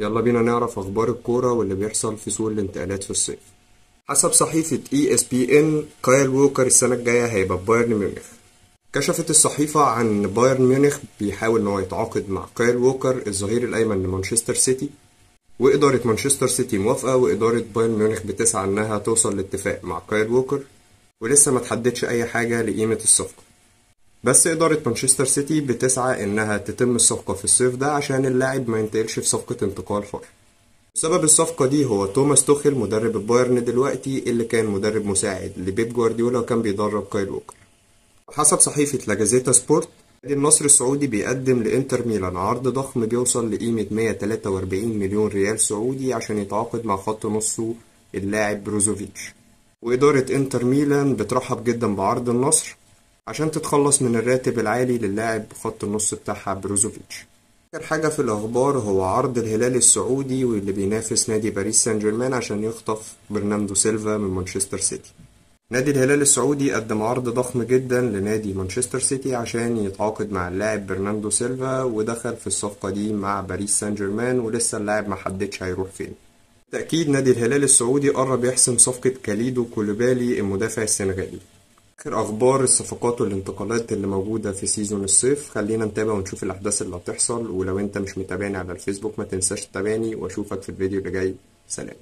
يلا بينا نعرف أخبار الكورة واللي بيحصل في سوق الانتقالات في الصيف. حسب صحيفة ESPN كايل ووكر السنة الجاية هيبقى في بايرن ميونخ. كشفت الصحيفة عن بايرن ميونخ بيحاول إن هو يتعاقد مع كايل ووكر الظهير الأيمن لمانشستر سيتي، وإدارة مانشستر سيتي موافقة، وإدارة بايرن ميونخ بتسعى إنها توصل لاتفاق مع كايل ووكر، ولسه ما تحددش أي حاجة لقيمة الصفقة. بس إدارة مانشستر سيتي بتسعى إنها تتم الصفقة في الصيف ده عشان اللاعب ما ينتقلش في صفقة انتقال حر. سبب الصفقة دي هو توماس توخيل مدرب البايرن دلوقتي اللي كان مدرب مساعد لبيب جوارديولا وكان بيدرب كايل ووكر. حسب صحيفة لاجازيتا سبورت، نادي النصر السعودي بيقدم لإنتر ميلان عرض ضخم بيوصل لقيمة 143 مليون ريال سعودي عشان يتعاقد مع خط نصه اللاعب بروزوفيتش. وإدارة إنتر ميلان بترحب جدا بعرض النصر عشان تتخلص من الراتب العالي للاعب خط النص بتاعها بروزوفيتش. آخر حاجة في الأخبار هو عرض الهلال السعودي واللي بينافس نادي باريس سان جيرمان عشان يخطف برناردو سيلفا من مانشستر سيتي. نادي الهلال السعودي قدم عرض ضخم جدا لنادي مانشستر سيتي عشان يتعاقد مع اللاعب برناردو سيلفا، ودخل في الصفقة دي مع باريس سان جيرمان، ولسه اللاعب محددش هيروح فين. تأكيد نادي الهلال السعودي قرب يحسم صفقة كاليدو كولوبالي المدافع السنغالي. آخر أخبار الصفقات والانتقالات اللي موجودة في سيزون الصيف. خلينا نتابع ونشوف الأحداث اللي هتحصل، ولو أنت مش متابعني على الفيسبوك ما تنساش تتابعني، وأشوفك في الفيديو اللي جاي. سلام.